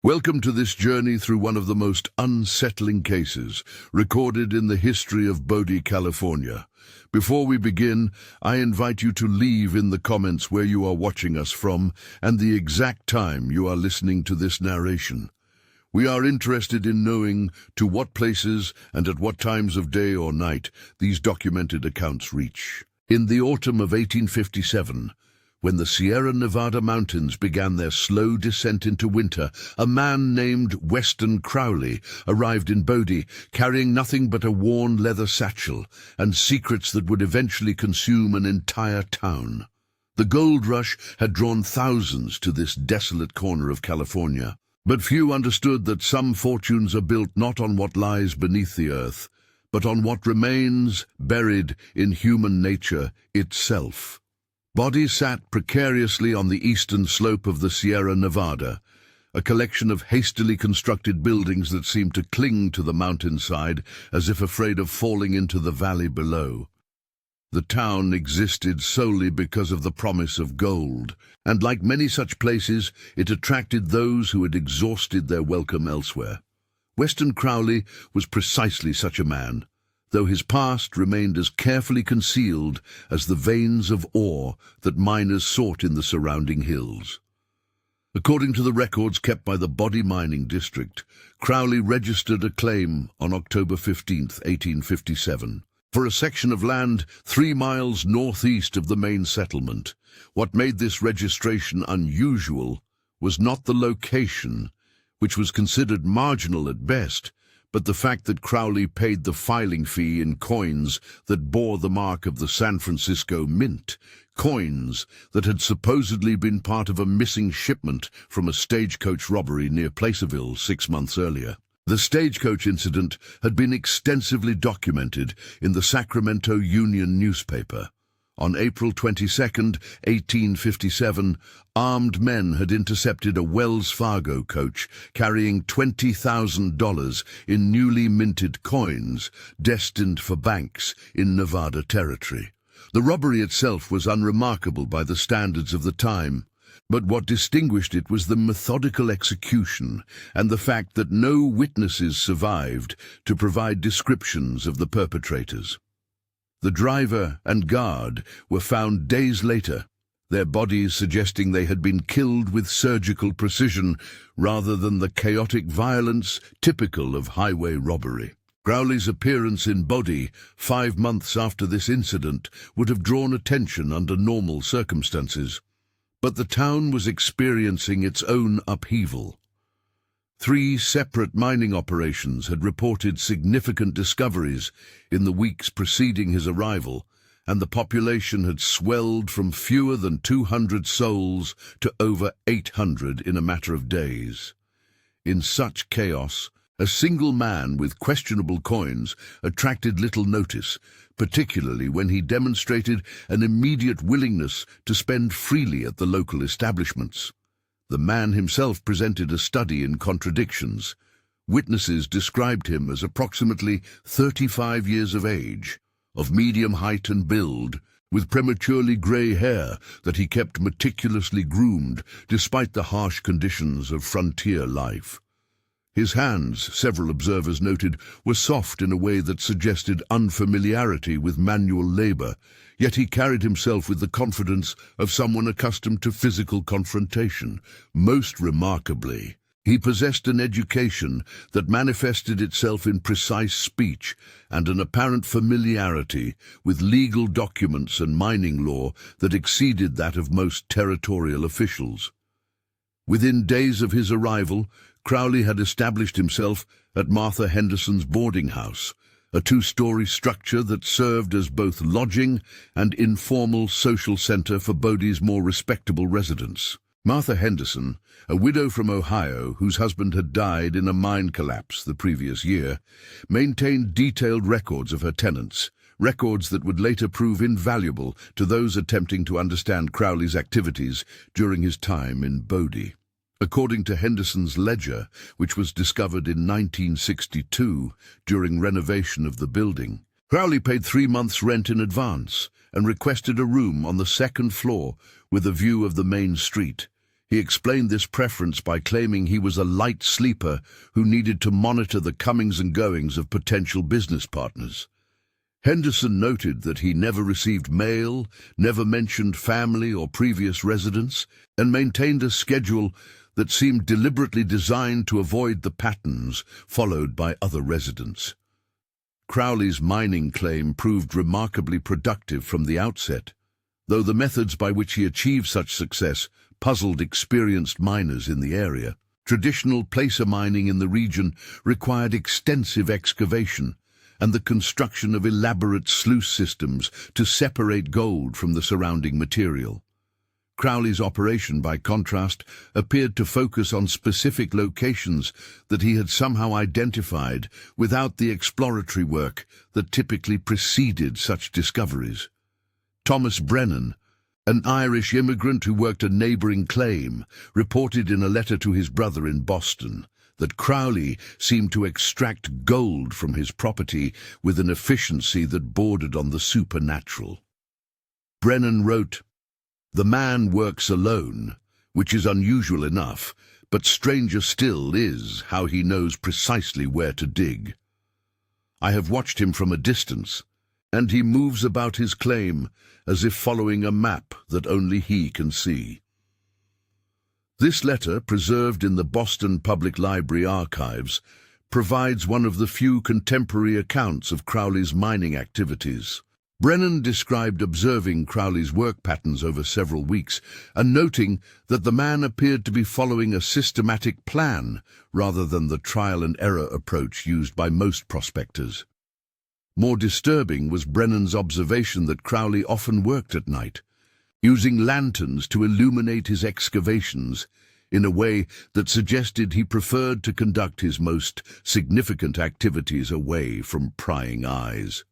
Welcome to this journey through one of the most unsettling cases recorded in the history of Bodie, California. Before we begin, I invite you to leave in the comments where you are watching us from and the exact time you are listening to this narration. We are interested in knowing to what places and at what times of day or night these documented accounts reach. In the autumn of 1857, when the Sierra Nevada mountains began their slow descent into winter, a man named Weston Crowley arrived in Bodie, carrying nothing but a worn leather satchel and secrets that would eventually consume an entire town. The gold rush had drawn thousands to this desolate corner of California, but few understood that some fortunes are built not on what lies beneath the earth, but on what remains buried in human nature itself. Bodie sat precariously on the eastern slope of the Sierra Nevada, a collection of hastily constructed buildings that seemed to cling to the mountainside as if afraid of falling into the valley below. The town existed solely because of the promise of gold, and like many such places, it attracted those who had exhausted their welcome elsewhere. Weston Crowley was precisely such a man, though his past remained as carefully concealed as the veins of ore that miners sought in the surrounding hills. According to the records kept by the Bodie mining district, Crowley registered a claim on October 15, 1857, for a section of land 3 miles northeast of the main settlement. What made this registration unusual was not the location, which was considered marginal at best, but the fact that Crowley paid the filing fee in coins that bore the mark of the San Francisco Mint, coins that had supposedly been part of a missing shipment from a stagecoach robbery near Placerville 6 months earlier. The stagecoach incident had been extensively documented in the Sacramento Union newspaper. On April 22, 1857, armed men had intercepted a Wells Fargo coach carrying $20,000 in newly minted coins destined for banks in Nevada territory. The robbery itself was unremarkable by the standards of the time, but what distinguished it was the methodical execution and the fact that no witnesses survived to provide descriptions of the perpetrators. The driver and guard were found days later, their bodies suggesting they had been killed with surgical precision rather than the chaotic violence typical of highway robbery. Crowley's appearance in Bodie 5 months after this incident would have drawn attention under normal circumstances, but the town was experiencing its own upheaval. 3 separate mining operations had reported significant discoveries in the weeks preceding his arrival, and the population had swelled from fewer than 200 souls to over 800 in a matter of days. In such chaos, a single man with questionable coins attracted little notice, particularly when he demonstrated an immediate willingness to spend freely at the local establishments. The man himself presented a study in contradictions. Witnesses described him as approximately 35 years of age, of medium height and build, with prematurely grey hair that he kept meticulously groomed despite the harsh conditions of frontier life. His hands, several observers noted, were soft in a way that suggested unfamiliarity with manual labor, yet he carried himself with the confidence of someone accustomed to physical confrontation. Most remarkably, he possessed an education that manifested itself in precise speech and an apparent familiarity with legal documents and mining law that exceeded that of most territorial officials. Within days of his arrival, Crowley had established himself at Martha Henderson's boarding house, a 2-story structure that served as both lodging and informal social center for Bodie's more respectable residents. Martha Henderson, a widow from Ohio whose husband had died in a mine collapse the previous year, maintained detailed records of her tenants, records that would later prove invaluable to those attempting to understand Crowley's activities during his time in Bodie. According to Henderson's ledger, which was discovered in 1962 during renovation of the building, Crowley paid 3 months' rent in advance and requested a room on the 2nd floor with a view of the main street. He explained this preference by claiming he was a light sleeper who needed to monitor the comings and goings of potential business partners. Henderson noted that he never received mail, never mentioned family or previous residence, and maintained a schedule that seemed deliberately designed to avoid the patterns followed by other residents. Crowley's mining claim proved remarkably productive from the outset, though the methods by which he achieved such success puzzled experienced miners in the area. Traditional placer mining in the region required extensive excavation and the construction of elaborate sluice systems to separate gold from the surrounding material. Crowley's operation, by contrast, appeared to focus on specific locations that he had somehow identified without the exploratory work that typically preceded such discoveries. Thomas Brennan, an Irish immigrant who worked a neighboring claim, reported in a letter to his brother in Boston that Crowley seemed to extract gold from his property with an efficiency that bordered on the supernatural. Brennan wrote, "The man works alone, which is unusual enough, but stranger still is how he knows precisely where to dig. I have watched him from a distance, and he moves about his claim as if following a map that only he can see." This letter, preserved in the Boston Public Library archives, provides one of the few contemporary accounts of Crowley's mining activities. Brennan described observing Crowley's work patterns over several weeks and noting that the man appeared to be following a systematic plan rather than the trial-and-error approach used by most prospectors. More disturbing was Brennan's observation that Crowley often worked at night, using lanterns to illuminate his excavations in a way that suggested he preferred to conduct his most significant activities away from prying eyes.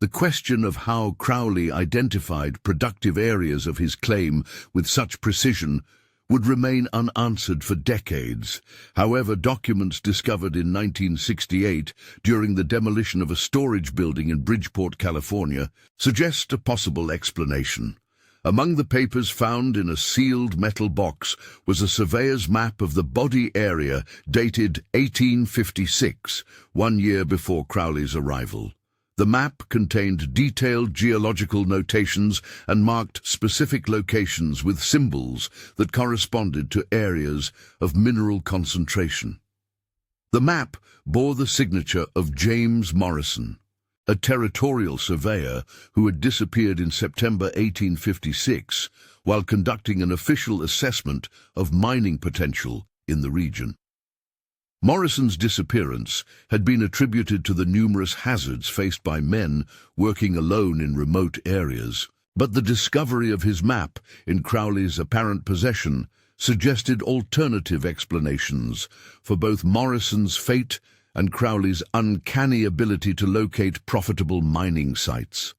The question of how Crowley identified productive areas of his claim with such precision would remain unanswered for decades. However, documents discovered in 1968 during the demolition of a storage building in Bridgeport, California, suggest a possible explanation. Among the papers found in a sealed metal box was a surveyor's map of the Bodie area dated 1856, 1 year before Crowley's arrival. The map contained detailed geological notations and marked specific locations with symbols that corresponded to areas of mineral concentration. The map bore the signature of James Morrison, a territorial surveyor who had disappeared in September 1856 while conducting an official assessment of mining potential in the region. Morrison's disappearance had been attributed to the numerous hazards faced by men working alone in remote areas, but the discovery of his map in Crowley's apparent possession suggested alternative explanations for both Morrison's fate and Crowley's uncanny ability to locate profitable mining sites.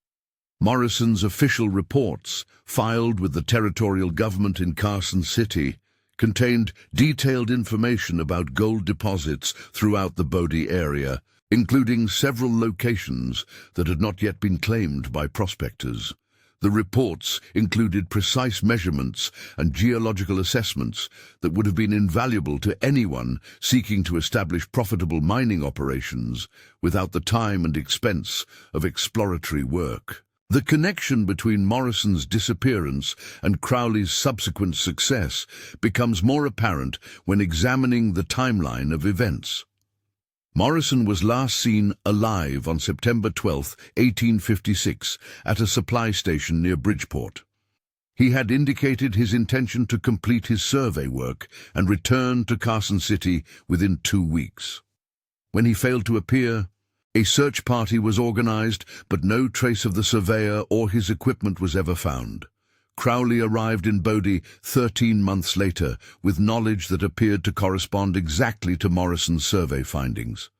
Morrison's official reports, filed with the territorial government in Carson City, contained detailed information about gold deposits throughout the Bodie area, including several locations that had not yet been claimed by prospectors. The reports included precise measurements and geological assessments that would have been invaluable to anyone seeking to establish profitable mining operations without the time and expense of exploratory work. The connection between Morrison's disappearance and Crowley's subsequent success becomes more apparent when examining the timeline of events. Morrison was last seen alive on September 12, 1856, at a supply station near Bridgeport. He had indicated his intention to complete his survey work and return to Carson City within 2 weeks. When he failed to appear, a search party was organized, but no trace of the surveyor or his equipment was ever found. Crowley arrived in Bodie 13 months later with knowledge that appeared to correspond exactly to Morrison's survey findings.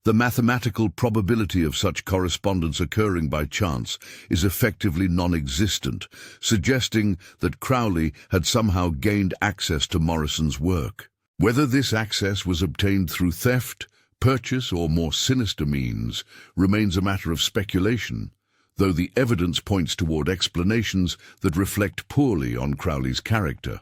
The mathematical probability of such correspondence occurring by chance is effectively non-existent, suggesting that Crowley had somehow gained access to Morrison's work. Whether this access was obtained through theft, purchase, or more sinister means remains a matter of speculation, though the evidence points toward explanations that reflect poorly on Crowley's character.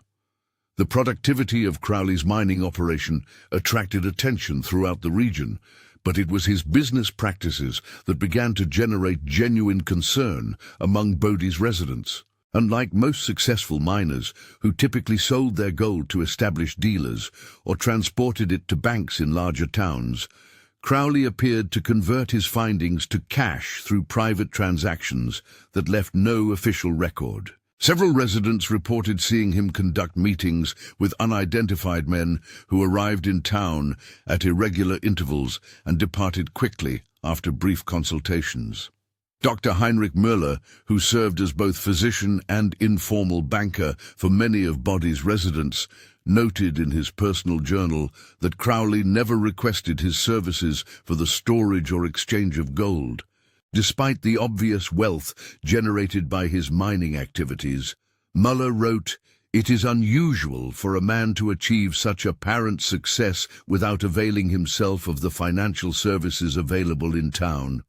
The productivity of Crowley's mining operation attracted attention throughout the region, but it was his business practices that began to generate genuine concern among Bodie's residents. Unlike most successful miners, who typically sold their gold to established dealers or transported it to banks in larger towns, Crowley appeared to convert his findings to cash through private transactions that left no official record. Several residents reported seeing him conduct meetings with unidentified men who arrived in town at irregular intervals and departed quickly after brief consultations. Dr. Heinrich Müller, who served as both physician and informal banker for many of Bodie's residents, noted in his personal journal that Crowley never requested his services for the storage or exchange of gold. Despite the obvious wealth generated by his mining activities, Müller wrote, "It is unusual for a man to achieve such apparent success without availing himself of the financial services available in town.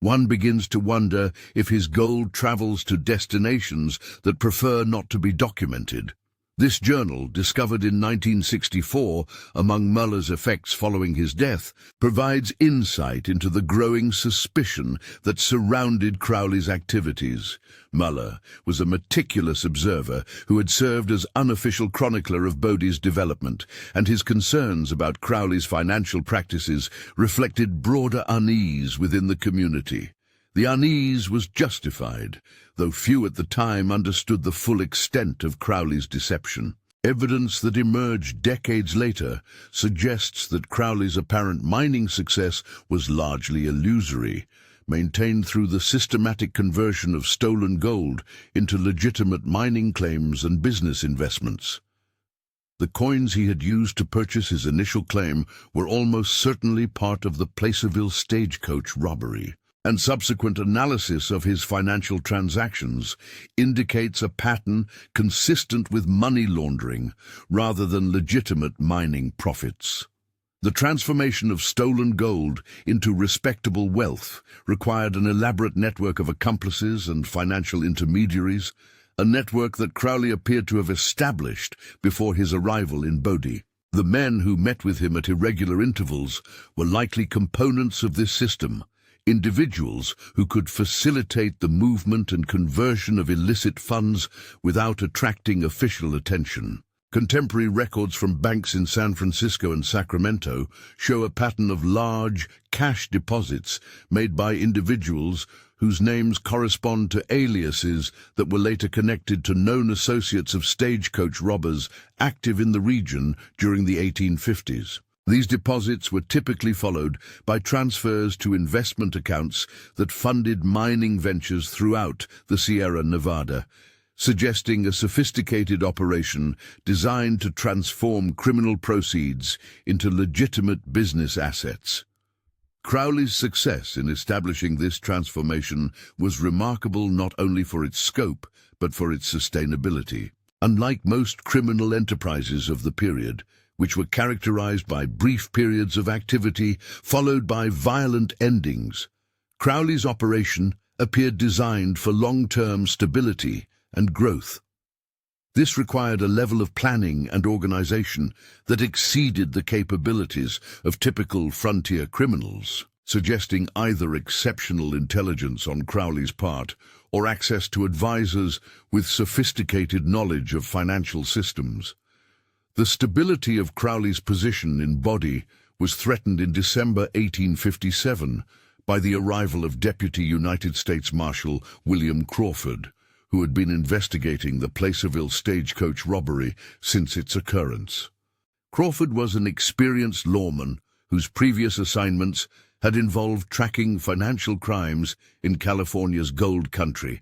One begins to wonder if his gold travels to destinations that prefer not to be documented." This journal, discovered in 1964 among Müller's effects following his death, provides insight into the growing suspicion that surrounded Crowley's activities. Müller was a meticulous observer who had served as unofficial chronicler of Bodie's development, and his concerns about Crowley's financial practices reflected broader unease within the community. The unease was justified, though few at the time understood the full extent of Crowley's deception. Evidence that emerged decades later suggests that Crowley's apparent mining success was largely illusory, maintained through the systematic conversion of stolen gold into legitimate mining claims and business investments. The coins he had used to purchase his initial claim were almost certainly part of the Placerville stagecoach robbery, and subsequent analysis of his financial transactions indicates a pattern consistent with money laundering rather than legitimate mining profits. The transformation of stolen gold into respectable wealth required an elaborate network of accomplices and financial intermediaries, a network that Crowley appeared to have established before his arrival in Bodie. The men who met with him at irregular intervals were likely components of this system, individuals who could facilitate the movement and conversion of illicit funds without attracting official attention. Contemporary records from banks in San Francisco and Sacramento show a pattern of large cash deposits made by individuals whose names correspond to aliases that were later connected to known associates of stagecoach robbers active in the region during the 1850s. These deposits were typically followed by transfers to investment accounts that funded mining ventures throughout the Sierra Nevada, suggesting a sophisticated operation designed to transform criminal proceeds into legitimate business assets. Crowley's success in establishing this transformation was remarkable not only for its scope, but for its sustainability. Unlike most criminal enterprises of the period, which were characterized by brief periods of activity followed by violent endings, Crowley's operation appeared designed for long-term stability and growth. This required a level of planning and organization that exceeded the capabilities of typical frontier criminals, suggesting either exceptional intelligence on Crowley's part or access to advisors with sophisticated knowledge of financial systems. The stability of Crowley's position in Bodie was threatened in December 1857 by the arrival of Deputy United States Marshal William Crawford, who had been investigating the Placerville stagecoach robbery since its occurrence. Crawford was an experienced lawman whose previous assignments had involved tracking financial crimes in California's gold country,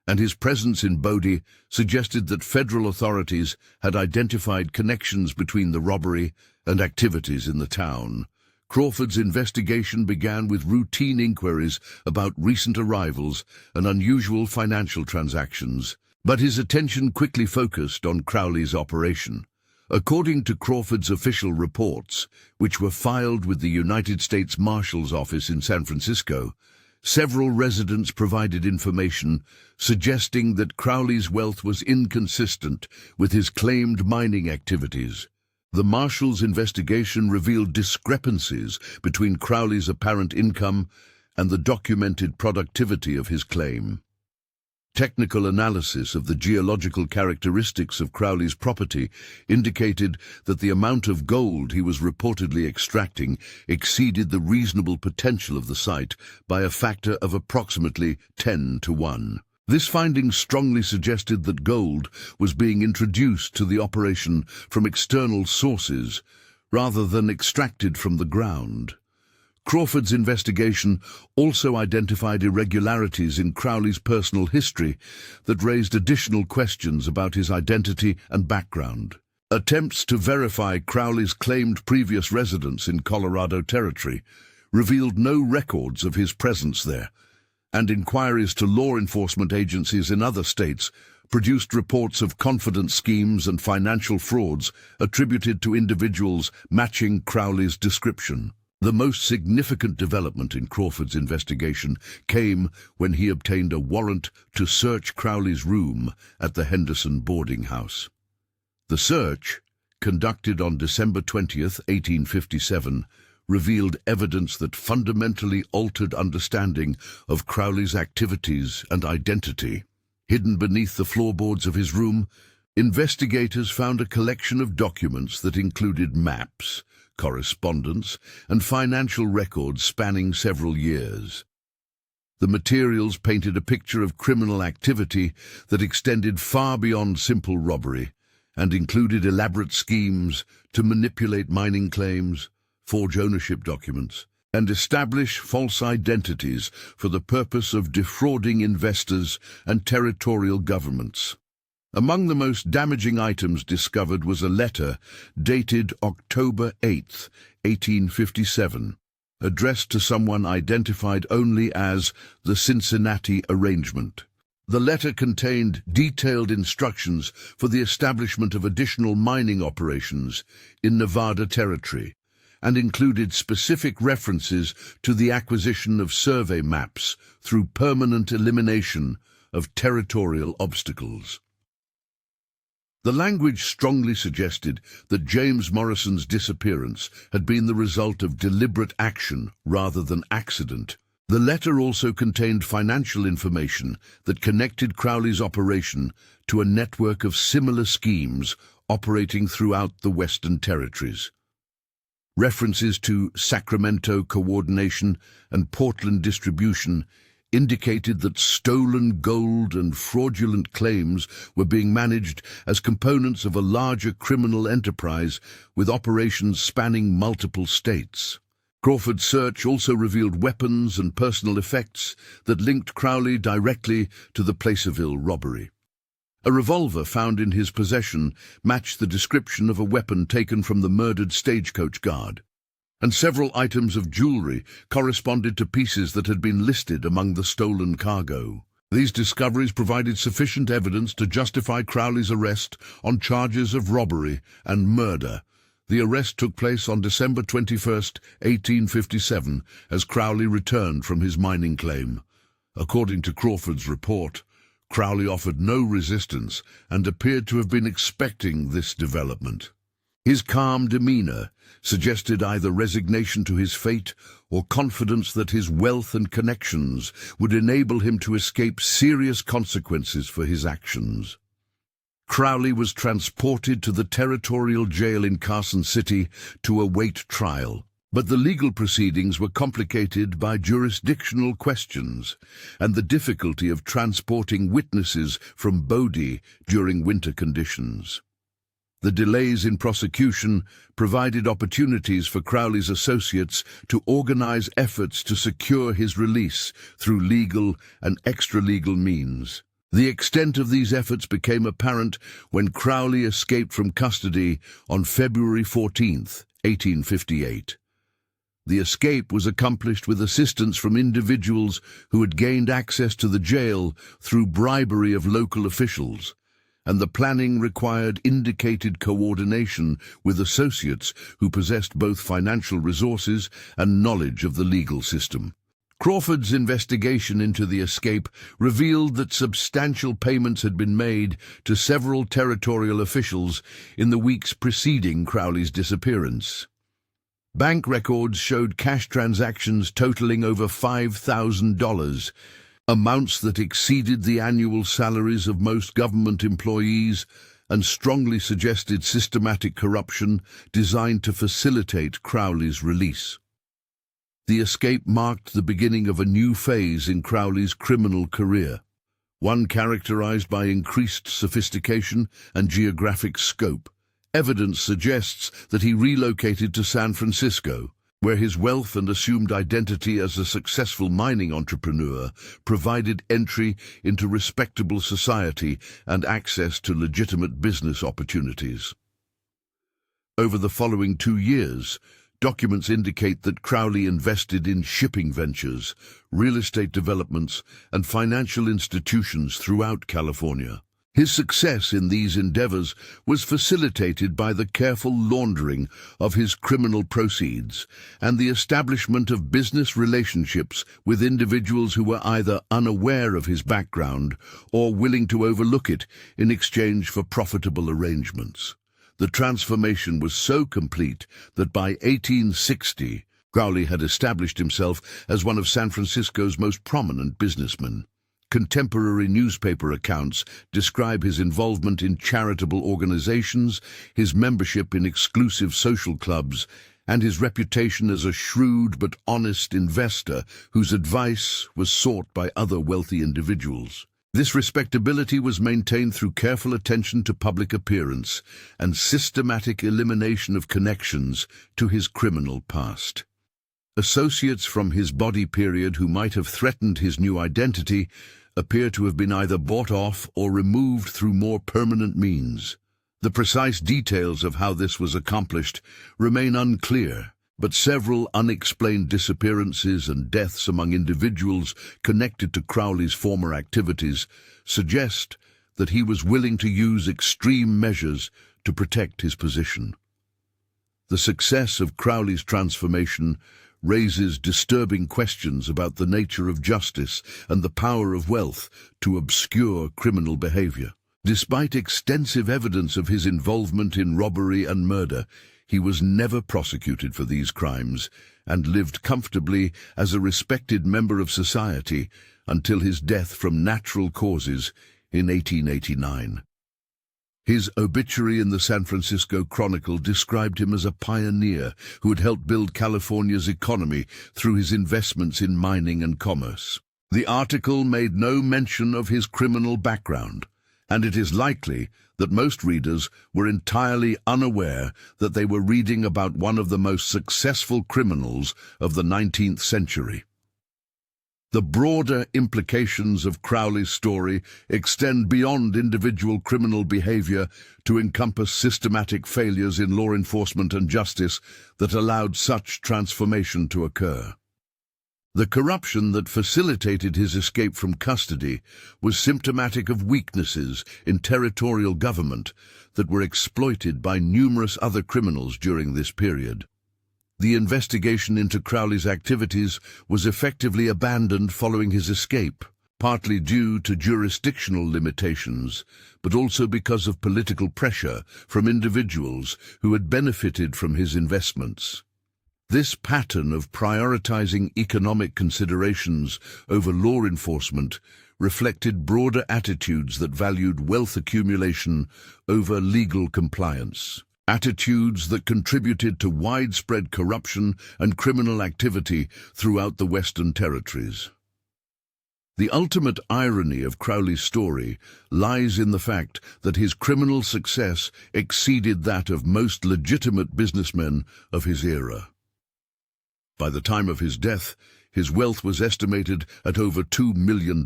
and his presence in Bodie suggested that federal authorities had identified connections between the robbery and activities in the town. Crawford's investigation began with routine inquiries about recent arrivals and unusual financial transactions, but his attention quickly focused on Crowley's operation. According to Crawford's official reports, which were filed with the United States Marshal's Office in San Francisco, Several residents provided information suggesting that Crowley's wealth was inconsistent with his claimed mining activities. The Marshal's investigation revealed discrepancies between Crowley's apparent income and the documented productivity of his claim. Technical analysis of the geological characteristics of Crowley's property indicated that the amount of gold he was reportedly extracting exceeded the reasonable potential of the site by a factor of approximately 10 to 1. This finding strongly suggested that gold was being introduced to the operation from external sources rather than extracted from the ground. Crawford's investigation also identified irregularities in Crowley's personal history that raised additional questions about his identity and background. Attempts to verify Crowley's claimed previous residence in Colorado Territory revealed no records of his presence there, and inquiries to law enforcement agencies in other states produced reports of confidence schemes and financial frauds attributed to individuals matching Crowley's description. The most significant development in Crawford's investigation came when he obtained a warrant to search Crowley's room at the Henderson boarding house. The search, conducted on December 20th, 1857, revealed evidence that fundamentally altered understanding of Crowley's activities and identity. Hidden beneath the floorboards of his room, investigators found a collection of documents that included maps, correspondence, and financial records spanning several years. The materials painted a picture of criminal activity that extended far beyond simple robbery and included elaborate schemes to manipulate mining claims, forge ownership documents, and establish false identities for the purpose of defrauding investors and territorial governments. Among the most damaging items discovered was a letter dated October 8, 1857, addressed to someone identified only as the Cincinnati Arrangement. The letter contained detailed instructions for the establishment of additional mining operations in Nevada Territory, and included specific references to the acquisition of survey maps through permanent elimination of territorial obstacles. The language strongly suggested that James Morrison's disappearance had been the result of deliberate action rather than accident. The letter also contained financial information that connected Crowley's operation to a network of similar schemes operating throughout the Western Territories. References to Sacramento coordination and Portland distribution indicated that stolen gold and fraudulent claims were being managed as components of a larger criminal enterprise with operations spanning multiple states. Crawford's search also revealed weapons and personal effects that linked Crowley directly to the Placerville robbery. A revolver found in his possession matched the description of a weapon taken from the murdered stagecoach guard, and several items of jewelry corresponded to pieces that had been listed among the stolen cargo. These discoveries provided sufficient evidence to justify Crowley's arrest on charges of robbery and murder. The arrest took place on December 21st, 1857, as Crowley returned from his mining claim. According to Crawford's report, Crowley offered no resistance and appeared to have been expecting this development. His calm demeanor suggested either resignation to his fate or confidence that his wealth and connections would enable him to escape serious consequences for his actions. Crowley was transported to the territorial jail in Carson City to await trial, but the legal proceedings were complicated by jurisdictional questions and the difficulty of transporting witnesses from Bodie during winter conditions. The delays in prosecution provided opportunities for Crowley's associates to organize efforts to secure his release through legal and extra-legal means. The extent of these efforts became apparent when Crowley escaped from custody on February 14, 1858. The escape was accomplished with assistance from individuals who had gained access to the jail through bribery of local officials, and the planning required indicated coordination with associates who possessed both financial resources and knowledge of the legal system. Crawford's investigation into the escape revealed that substantial payments had been made to several territorial officials in the weeks preceding Crowley's disappearance. Bank records showed cash transactions totaling over $5,000, amounts that exceeded the annual salaries of most government employees and strongly suggested systematic corruption designed to facilitate Crowley's release. The escape marked the beginning of a new phase in Crowley's criminal career, one characterized by increased sophistication and geographic scope. Evidence suggests that he relocated to San Francisco, where his wealth and assumed identity as a successful mining entrepreneur provided entry into respectable society and access to legitimate business opportunities. Over the following 2 years, documents indicate that Crowley invested in shipping ventures, real estate developments, and financial institutions throughout California. His success in these endeavors was facilitated by the careful laundering of his criminal proceeds and the establishment of business relationships with individuals who were either unaware of his background or willing to overlook it in exchange for profitable arrangements. The transformation was so complete that by 1860, Crowley had established himself as one of San Francisco's most prominent businessmen. Contemporary newspaper accounts describe his involvement in charitable organizations, his membership in exclusive social clubs, and his reputation as a shrewd but honest investor whose advice was sought by other wealthy individuals. This respectability was maintained through careful attention to public appearance and systematic elimination of connections to his criminal past. Associates from his Bodie period who might have threatened his new identity appear to have been either bought off or removed through more permanent means. The precise details of how this was accomplished remain unclear, but several unexplained disappearances and deaths among individuals connected to Crowley's former activities suggest that he was willing to use extreme measures to protect his position. The success of Crowley's transformation raises disturbing questions about the nature of justice and the power of wealth to obscure criminal behavior. Despite extensive evidence of his involvement in robbery and murder, he was never prosecuted for these crimes and lived comfortably as a respected member of society until his death from natural causes in 1889. His obituary in the San Francisco Chronicle described him as a pioneer who had helped build California's economy through his investments in mining and commerce. The article made no mention of his criminal background, and it is likely that most readers were entirely unaware that they were reading about one of the most successful criminals of the 19th century. The broader implications of Crowley's story extend beyond individual criminal behavior to encompass systematic failures in law enforcement and justice that allowed such transformation to occur. The corruption that facilitated his escape from custody was symptomatic of weaknesses in territorial government that were exploited by numerous other criminals during this period. The investigation into Crowley's activities was effectively abandoned following his escape, partly due to jurisdictional limitations, but also because of political pressure from individuals who had benefited from his investments. This pattern of prioritizing economic considerations over law enforcement reflected broader attitudes that valued wealth accumulation over legal compliance, attitudes that contributed to widespread corruption and criminal activity throughout the Western Territories. The ultimate irony of Crowley's story lies in the fact that his criminal success exceeded that of most legitimate businessmen of his era. By the time of his death, his wealth was estimated at over $2 million,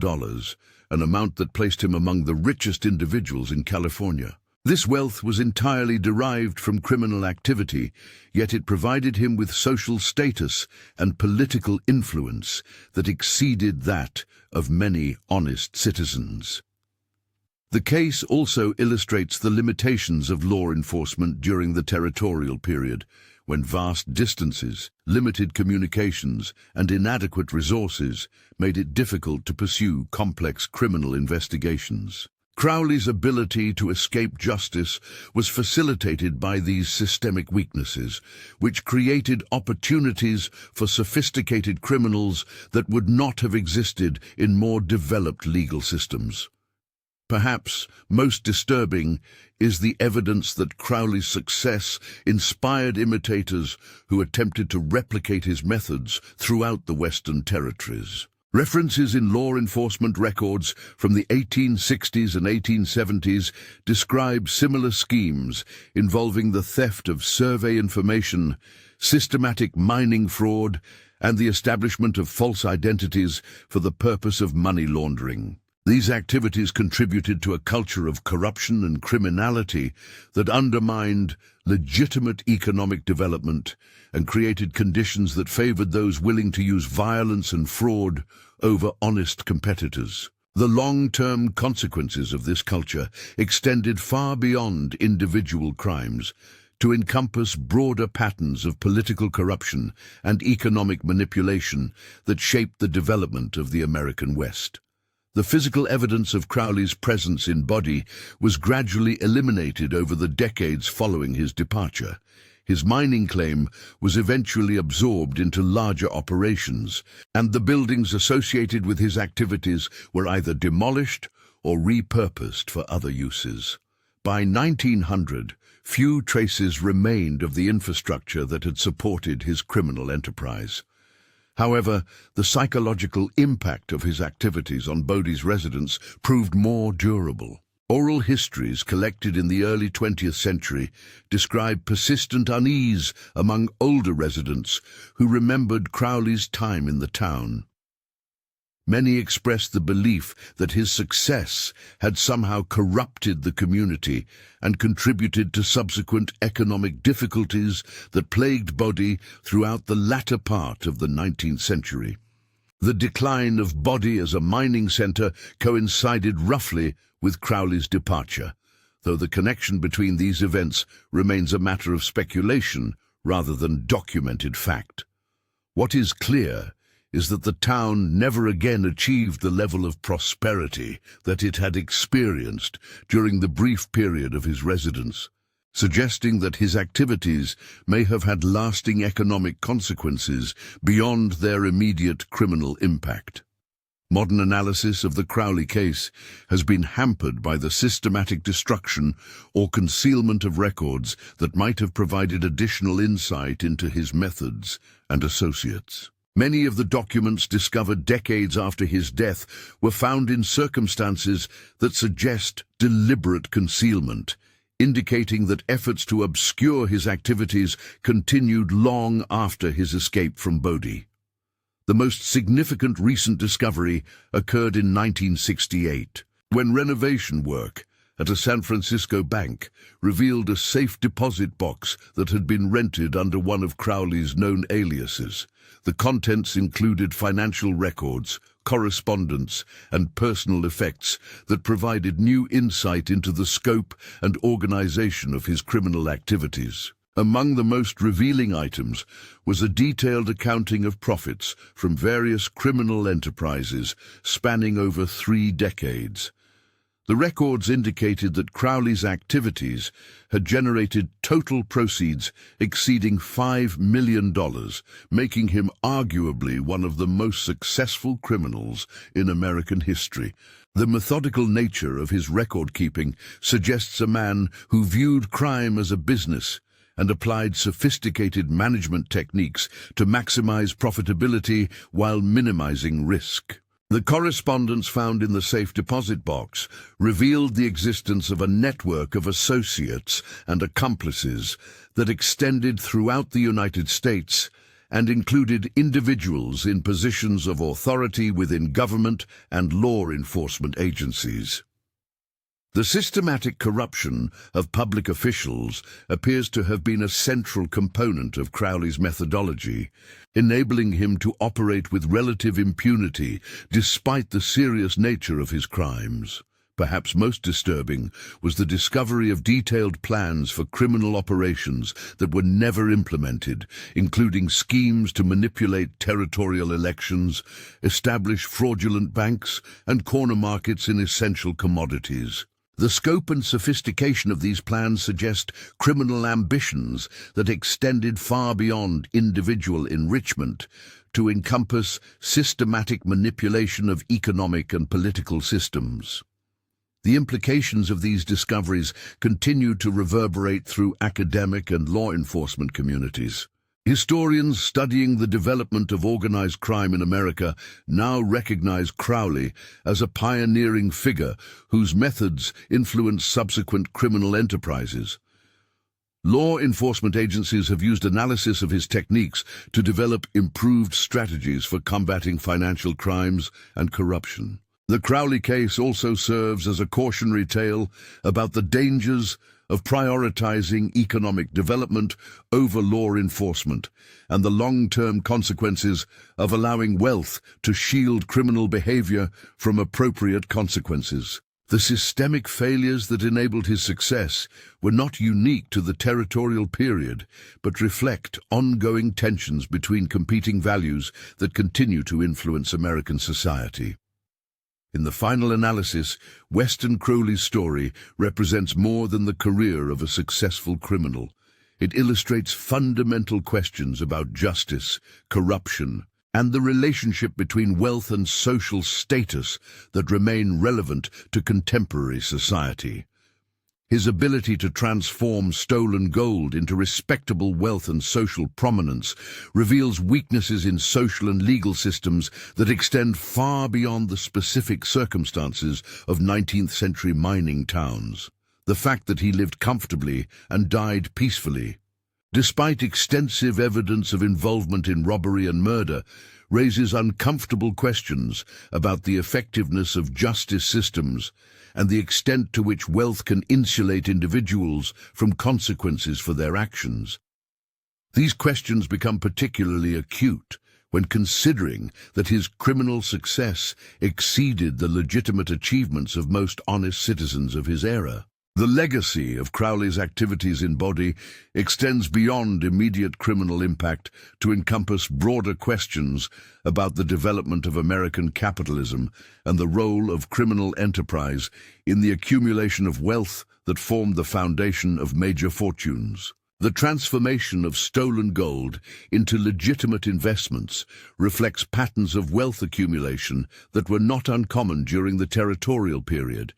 an amount that placed him among the richest individuals in California. This wealth was entirely derived from criminal activity, yet it provided him with social status and political influence that exceeded that of many honest citizens. The case also illustrates the limitations of law enforcement during the territorial period, when vast distances, limited communications, and inadequate resources made it difficult to pursue complex criminal investigations. Crowley's ability to escape justice was facilitated by these systemic weaknesses, which created opportunities for sophisticated criminals that would not have existed in more developed legal systems. Perhaps most disturbing is the evidence that Crowley's success inspired imitators who attempted to replicate his methods throughout the Western territories. References in law enforcement records from the 1860s and 1870s describe similar schemes involving the theft of survey information, systematic mining fraud, and the establishment of false identities for the purpose of money laundering. These activities contributed to a culture of corruption and criminality that undermined legitimate economic development and created conditions that favored those willing to use violence and fraud over honest competitors. The long-term consequences of this culture extended far beyond individual crimes to encompass broader patterns of political corruption and economic manipulation that shaped the development of the American West. The physical evidence of Crowley's presence in Bodie was gradually eliminated over the decades following his departure. His mining claim was eventually absorbed into larger operations, and the buildings associated with his activities were either demolished or repurposed for other uses. By 1900, few traces remained of the infrastructure that had supported his criminal enterprise. However, the psychological impact of his activities on Bodie's residents proved more durable. Oral histories collected in the early 20th century describe persistent unease among older residents who remembered Crowley's time in the town. Many expressed the belief that his success had somehow corrupted the community and contributed to subsequent economic difficulties that plagued Bodie throughout the latter part of the 19th century. The decline of Bodie as a mining center coincided roughly with Crowley's departure, though the connection between these events remains a matter of speculation rather than documented fact. What is clear is that the town never again achieved the level of prosperity that it had experienced during the brief period of his residence, suggesting that his activities may have had lasting economic consequences beyond their immediate criminal impact. Modern analysis of the Crowley case has been hampered by the systematic destruction or concealment of records that might have provided additional insight into his methods and associates. Many of the documents discovered decades after his death were found in circumstances that suggest deliberate concealment, indicating that efforts to obscure his activities continued long after his escape from Bodie. The most significant recent discovery occurred in 1968, when renovation work at a San Francisco bank revealed a safe deposit box that had been rented under one of Crowley's known aliases. The contents included financial records, correspondence, and personal effects that provided new insight into the scope and organization of his criminal activities. Among the most revealing items was a detailed accounting of profits from various criminal enterprises spanning over 3 decades. The records indicated that Crowley's activities had generated total proceeds exceeding $5 million, making him arguably one of the most successful criminals in American history. The methodical nature of his record-keeping suggests a man who viewed crime as a business and applied sophisticated management techniques to maximize profitability while minimizing risk. The correspondence found in the safe deposit box revealed the existence of a network of associates and accomplices that extended throughout the United States and included individuals in positions of authority within government and law enforcement agencies. The systematic corruption of public officials appears to have been a central component of Crowley's methodology, enabling him to operate with relative impunity despite the serious nature of his crimes. Perhaps most disturbing was the discovery of detailed plans for criminal operations that were never implemented, including schemes to manipulate territorial elections, establish fraudulent banks, and corner markets in essential commodities. The scope and sophistication of these plans suggest criminal ambitions that extended far beyond individual enrichment to encompass systematic manipulation of economic and political systems. The implications of these discoveries continue to reverberate through academic and law enforcement communities. Historians studying the development of organized crime in America now recognize Crowley as a pioneering figure whose methods influenced subsequent criminal enterprises. Law enforcement agencies have used analysis of his techniques to develop improved strategies for combating financial crimes and corruption. The Crowley case also serves as a cautionary tale about the dangers of prioritizing economic development over law enforcement and the long-term consequences of allowing wealth to shield criminal behavior from appropriate consequences. The systemic failures that enabled his success were not unique to the territorial period, but reflect ongoing tensions between competing values that continue to influence American society. In the final analysis, Weston Crowley's story represents more than the career of a successful criminal. It illustrates fundamental questions about justice, corruption, and the relationship between wealth and social status that remain relevant to contemporary society. His ability to transform stolen gold into respectable wealth and social prominence reveals weaknesses in social and legal systems that extend far beyond the specific circumstances of 19th-century mining towns. The fact that he lived comfortably and died peacefully, despite extensive evidence of involvement in robbery and murder, raises uncomfortable questions about the effectiveness of justice systems and the extent to which wealth can insulate individuals from consequences for their actions. These questions become particularly acute when considering that his criminal success exceeded the legitimate achievements of most honest citizens of his era. The legacy of Crowley's activities in Bodie extends beyond immediate criminal impact to encompass broader questions about the development of American capitalism and the role of criminal enterprise in the accumulation of wealth that formed the foundation of major fortunes. The transformation of stolen gold into legitimate investments reflects patterns of wealth accumulation that were not uncommon during the territorial period,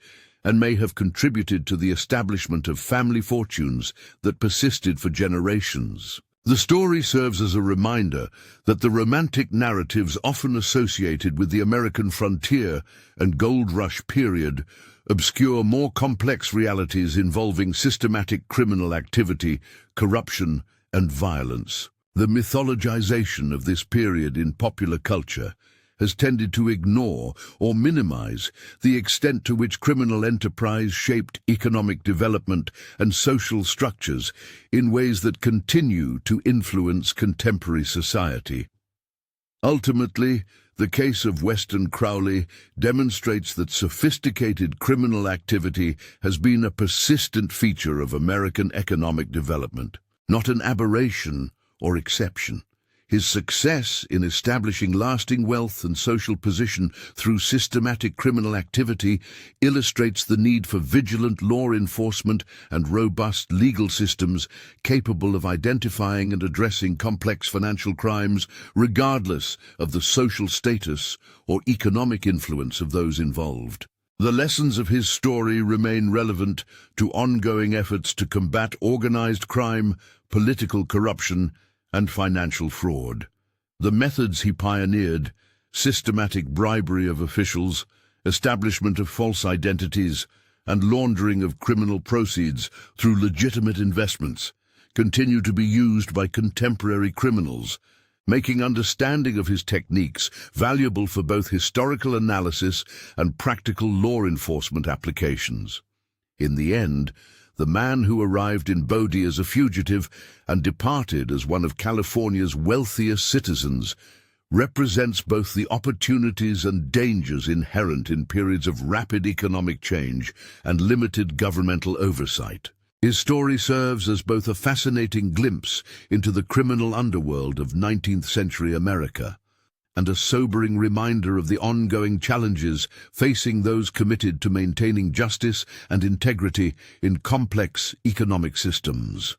and may have contributed to the establishment of family fortunes that persisted for generations. The story serves as a reminder that the romantic narratives often associated with the American frontier and gold rush period obscure more complex realities involving systematic criminal activity, corruption, and violence. The mythologization of this period in popular culture has tended to ignore or minimize the extent to which criminal enterprise shaped economic development and social structures in ways that continue to influence contemporary society. Ultimately, the case of Weston Crowley demonstrates that sophisticated criminal activity has been a persistent feature of American economic development, not an aberration or exception. His success in establishing lasting wealth and social position through systematic criminal activity illustrates the need for vigilant law enforcement and robust legal systems capable of identifying and addressing complex financial crimes regardless of the social status or economic influence of those involved. The lessons of his story remain relevant to ongoing efforts to combat organized crime, political corruption, and financial fraud. The methods he pioneered, systematic bribery of officials, establishment of false identities, and laundering of criminal proceeds through legitimate investments, continue to be used by contemporary criminals, making understanding of his techniques valuable for both historical analysis and practical law enforcement applications. In the end, the man who arrived in Bodie as a fugitive and departed as one of California's wealthiest citizens represents both the opportunities and dangers inherent in periods of rapid economic change and limited governmental oversight. His story serves as both a fascinating glimpse into the criminal underworld of 19th-century America and a sobering reminder of the ongoing challenges facing those committed to maintaining justice and integrity in complex economic systems.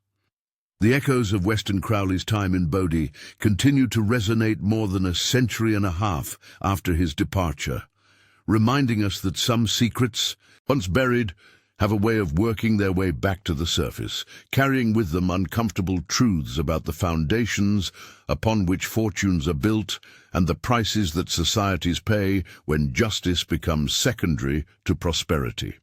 The echoes of Weston Crowley's time in Bodie continue to resonate more than a century and a half after his departure, reminding us that some secrets, once buried, have a way of working their way back to the surface, carrying with them uncomfortable truths about the foundations upon which fortunes are built and the prices that societies pay when justice becomes secondary to prosperity.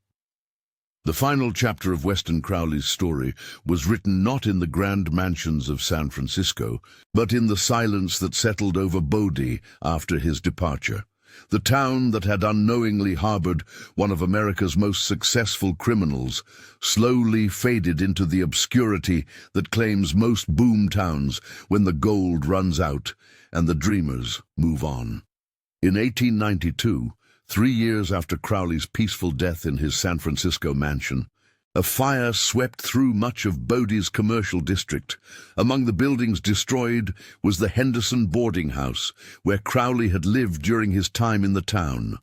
The final chapter of Weston Crowley's story was written not in the grand mansions of San Francisco, but in the silence that settled over Bodie after his departure. The town that had unknowingly harbored one of America's most successful criminals slowly faded into the obscurity that claims most boom towns when the gold runs out and the dreamers move on. In 1892, 3 years after Crowley's peaceful death in his San Francisco mansion, a fire swept through much of Bodie's commercial district. Among the buildings destroyed was the Henderson boarding house, where Crowley had lived during his time in the town.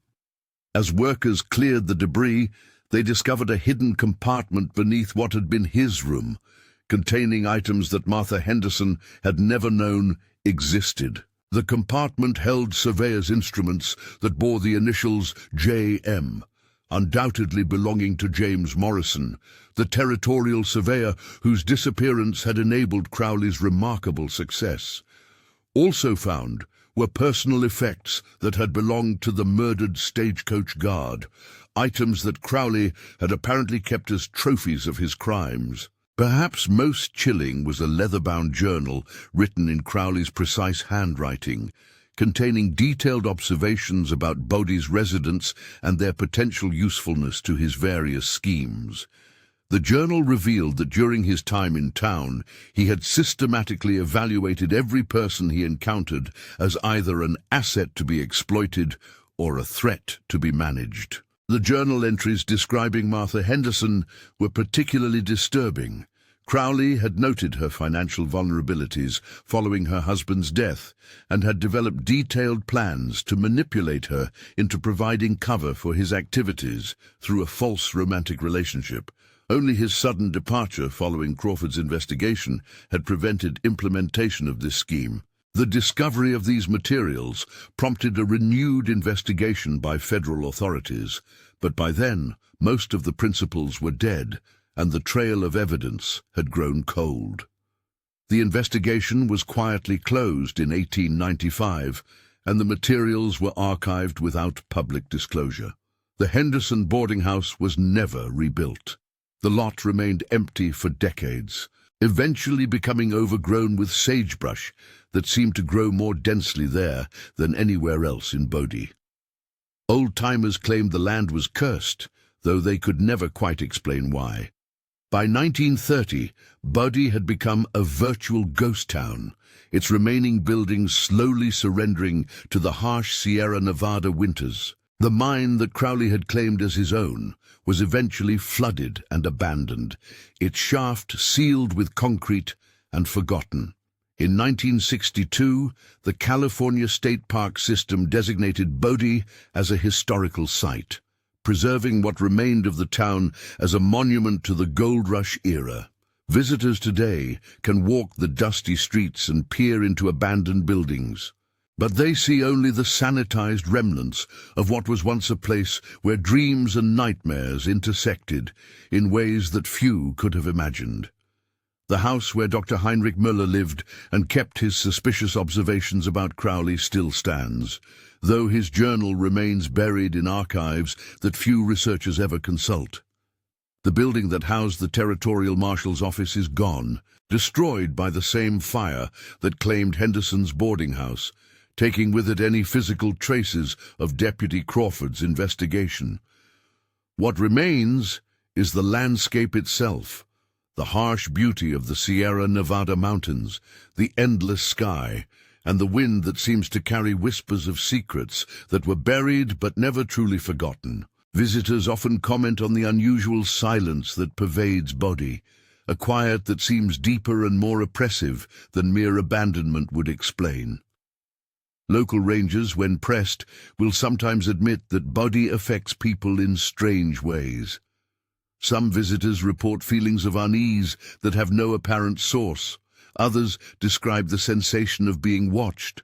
As workers cleared the debris, they discovered a hidden compartment beneath what had been his room, containing items that Martha Henderson had never known existed. The compartment held surveyor's instruments that bore the initials J.M., undoubtedly belonging to James Morrison, the territorial surveyor whose disappearance had enabled Crowley's remarkable success. Also found were personal effects that had belonged to the murdered stagecoach guard, items that Crowley had apparently kept as trophies of his crimes. Perhaps most chilling was a leather-bound journal written in Crowley's precise handwriting, containing detailed observations about Bodie's residents and their potential usefulness to his various schemes. The journal revealed that during his time in town, he had systematically evaluated every person he encountered as either an asset to be exploited or a threat to be managed. The journal entries describing Martha Henderson were particularly disturbing. Crowley had noted her financial vulnerabilities following her husband's death and had developed detailed plans to manipulate her into providing cover for his activities through a false romantic relationship. Only his sudden departure following Crawford's investigation had prevented implementation of this scheme. The discovery of these materials prompted a renewed investigation by federal authorities, but by then most of the principals were dead, and the trail of evidence had grown cold. The investigation was quietly closed in 1895, and the materials were archived without public disclosure. The Henderson boarding house was never rebuilt. The lot remained empty for decades, eventually becoming overgrown with sagebrush that seemed to grow more densely there than anywhere else in Bodie. Old-timers claimed the land was cursed, though they could never quite explain why. By 1930, Bodie had become a virtual ghost town, its remaining buildings slowly surrendering to the harsh Sierra Nevada winters. The mine that Crowley had claimed as his own was eventually flooded and abandoned, its shaft sealed with concrete and forgotten. In 1962, the California State Park System designated Bodie as a historical site, preserving what remained of the town as a monument to the gold rush era. Visitors today can walk the dusty streets and peer into abandoned buildings, but they see only the sanitized remnants of what was once a place where dreams and nightmares intersected in ways that few could have imagined. The house where Dr. Heinrich Müller lived and kept his suspicious observations about Crowley still stands, though his journal remains buried in archives that few researchers ever consult. The building that housed the Territorial Marshal's office is gone, destroyed by the same fire that claimed Henderson's boarding house, taking with it any physical traces of Deputy Crawford's investigation. What remains is the landscape itself, the harsh beauty of the Sierra Nevada mountains, the endless sky, and the wind that seems to carry whispers of secrets that were buried but never truly forgotten. Visitors often comment on the unusual silence that pervades Bodie, a quiet that seems deeper and more oppressive than mere abandonment would explain. Local rangers, when pressed, will sometimes admit that Bodie affects people in strange ways. Some visitors report feelings of unease that have no apparent source. Others describe the sensation of being watched,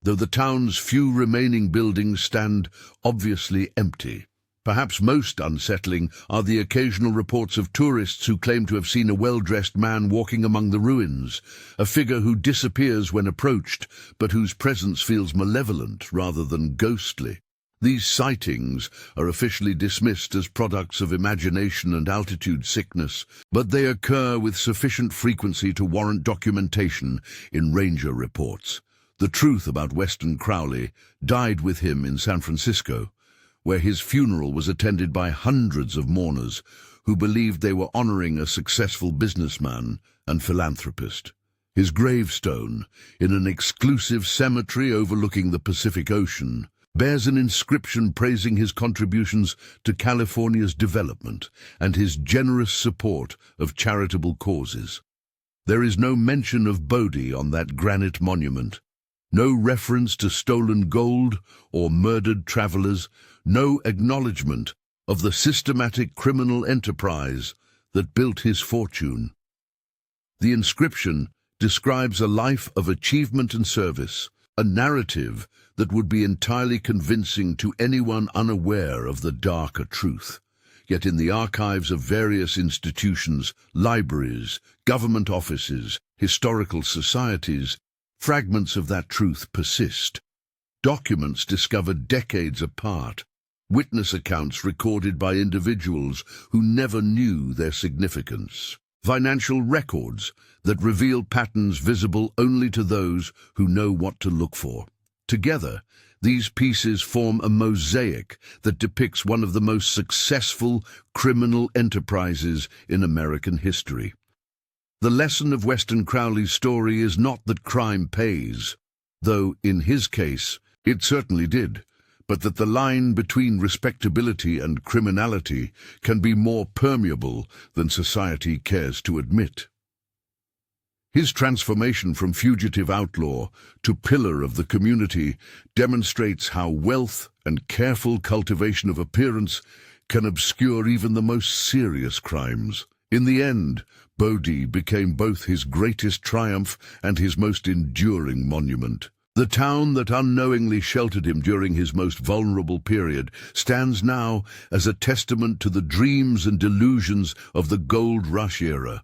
though the town's few remaining buildings stand obviously empty. Perhaps most unsettling are the occasional reports of tourists who claim to have seen a well-dressed man walking among the ruins, a figure who disappears when approached, but whose presence feels malevolent rather than ghostly. These sightings are officially dismissed as products of imagination and altitude sickness, but they occur with sufficient frequency to warrant documentation in ranger reports. The truth about Weston Crowley died with him in San Francisco, where his funeral was attended by hundreds of mourners who believed they were honoring a successful businessman and philanthropist. His gravestone, in an exclusive cemetery overlooking the Pacific Ocean, bears an inscription praising his contributions to California's development and his generous support of charitable causes. There is no mention of Bodie on that granite monument, no reference to stolen gold or murdered travelers, no acknowledgement of the systematic criminal enterprise that built his fortune. The inscription describes a life of achievement and service, a narrative that would be entirely convincing to anyone unaware of the darker truth. Yet in the archives of various institutions, libraries, government offices, historical societies, fragments of that truth persist. Documents discovered decades apart, witness accounts recorded by individuals who never knew their significance, financial records that reveal patterns visible only to those who know what to look for. Together, these pieces form a mosaic that depicts one of the most successful criminal enterprises in American history. The lesson of Weston Crowley's story is not that crime pays, though in his case it certainly did, but that the line between respectability and criminality can be more permeable than society cares to admit. His transformation from fugitive outlaw to pillar of the community demonstrates how wealth and careful cultivation of appearance can obscure even the most serious crimes. In the end, Bodie became both his greatest triumph and his most enduring monument. The town that unknowingly sheltered him during his most vulnerable period stands now as a testament to the dreams and delusions of the gold rush era,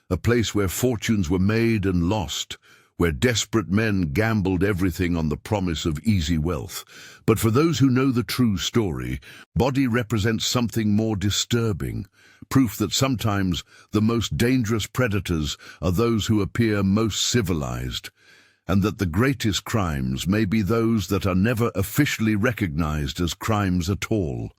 a place where fortunes were made and lost, where desperate men gambled everything on the promise of easy wealth. But for those who know the true story, Bodie represents something more disturbing, proof that sometimes the most dangerous predators are those who appear most civilized, and that the greatest crimes may be those that are never officially recognized as crimes at all.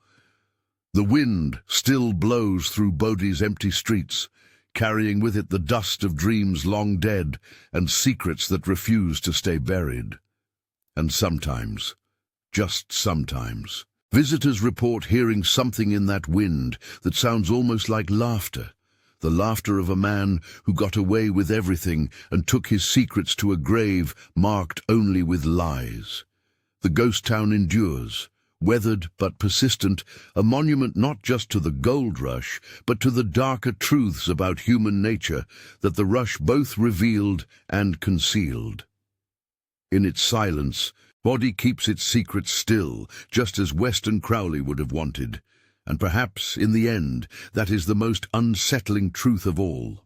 The wind still blows through Bodie's empty streets, carrying with it the dust of dreams long dead and secrets that refuse to stay buried. And sometimes, just sometimes, visitors report hearing something in that wind that sounds almost like laughter, the laughter of a man who got away with everything and took his secrets to a grave marked only with lies. The ghost town endures, weathered but persistent, a monument not just to the gold rush, but to the darker truths about human nature that the rush both revealed and concealed. In its silence, Bodie keeps its secrets still, just as Weston Crowley would have wanted, and perhaps, in the end, that is the most unsettling truth of all.